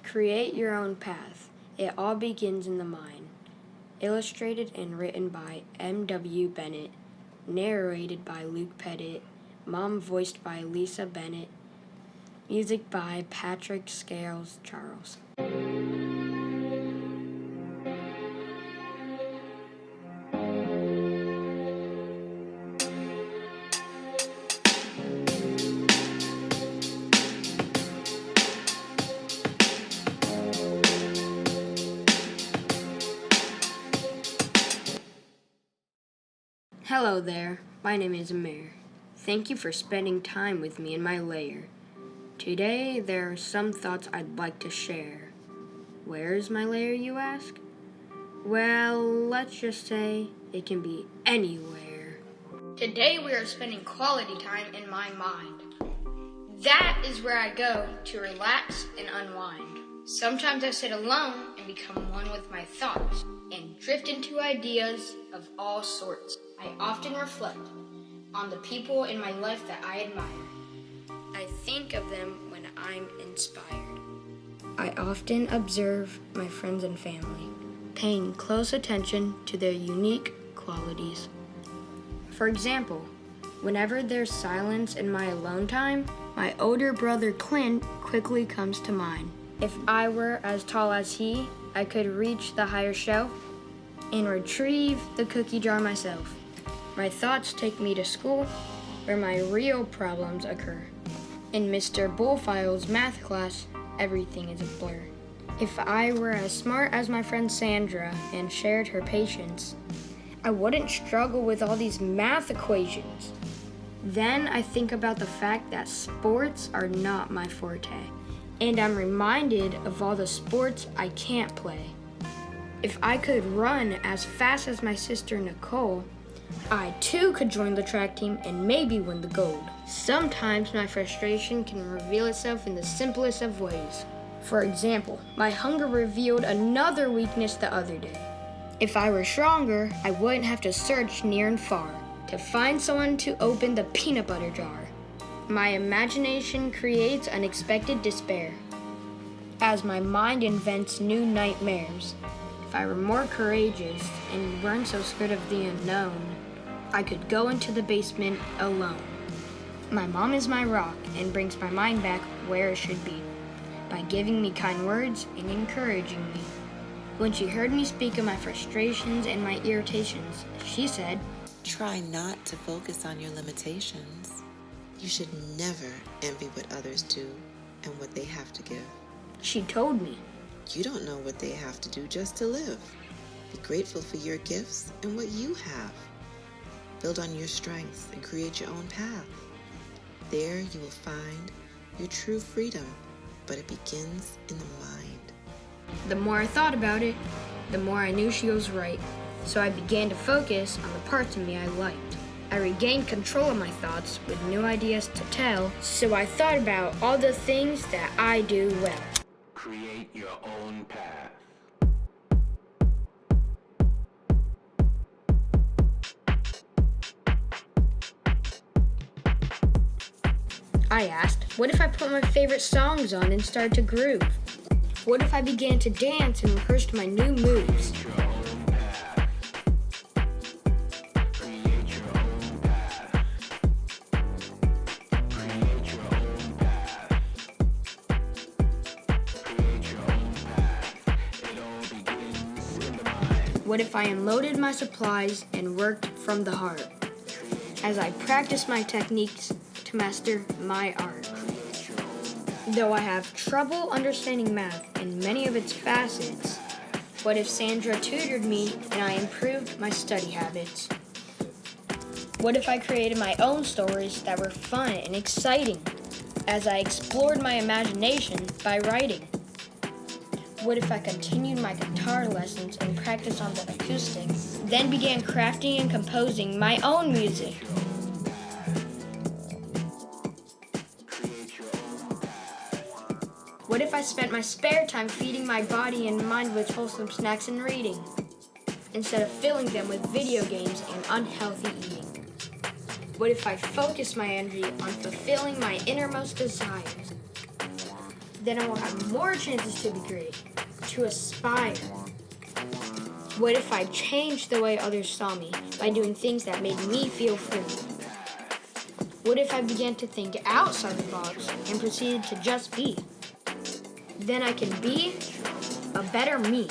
Create your own path. It all begins in the mind. Illustrated and written by M.W. Bennett. Narrated by Luke Pettit. Mom voiced by Lisa Bennett. Music by Patrick Scales Charles. Hello there, my name is Amir. Thank you for spending time with me in my lair. Today, there are some thoughts I'd like to share. Where is my lair, you ask? Well, let's just say it can be anywhere. Today, we are spending quality time in my mind. That is where I go to relax and unwind. Sometimes I sit alone and become one with my thoughts and drift into ideas of all sorts. I often reflect on the people in my life that I admire. I think of them when I'm inspired. I often observe my friends and family, paying close attention to their unique qualities. For example, whenever there's silence in my alone time, my older brother Clint quickly comes to mind. If I were as tall as he, I could reach the higher shelf and retrieve the cookie jar myself. My thoughts take me to school, where my real problems occur. In Mr. Bullfile's math class, everything is a blur. If I were as smart as my friend Sandra and shared her patience, I wouldn't struggle with all these math equations. Then I think about the fact that sports are not my forte, and I'm reminded of all the sports I can't play. If I could run as fast as my sister Nicole, I too could join the track team and maybe win the gold. Sometimes my frustration can reveal itself in the simplest of ways. For example, my hunger revealed another weakness the other day. If I were stronger, I wouldn't have to search near and far to find someone to open the peanut butter jar. My imagination creates unexpected despair, as my mind invents new nightmares. If I were more courageous and weren't so scared of the unknown, I could go into the basement alone. My mom is my rock and brings my mind back where it should be, by giving me kind words and encouraging me. When she heard me speak of my frustrations and my irritations, she said, "Try not to focus on your limitations. You should never envy what others do and what they have to give. She told me, You don't know what they have to do just to live. Be grateful for your gifts and what you have. Build on your strengths and create your own path. There you will find your true freedom, but it begins in the mind." The more I thought about it, the more I knew she was right. So I began to focus on the parts of me I liked. I regained control of my thoughts with new ideas to tell, so I thought about all the things that I do well. Create your own path. I asked, what if I put my favorite songs on and started to groove? What if I began to dance and rehearsed my new moves? Your own path. Create your own path. Create your own path. Create your own path. It all begins in the mind. What if I unloaded my supplies and worked from the heart, as I practiced my techniques to master my art? Though I have trouble understanding math and many of its facets, what if Sandra tutored me and I improved my study habits? What if I created my own stories that were fun and exciting, as I explored my imagination by writing? What if I continued my guitar lessons and practiced on the acoustic, then began crafting and composing my own music? What if I spent my spare time feeding my body and mind with wholesome snacks and reading, instead of filling them with video games and unhealthy eating? What if I focused my energy on fulfilling my innermost desires? Then I will have more chances to be great, to aspire. What if I changed the way others saw me by doing things that made me feel free? What if I began to think outside the box and proceeded to just be? Then I can be a better me.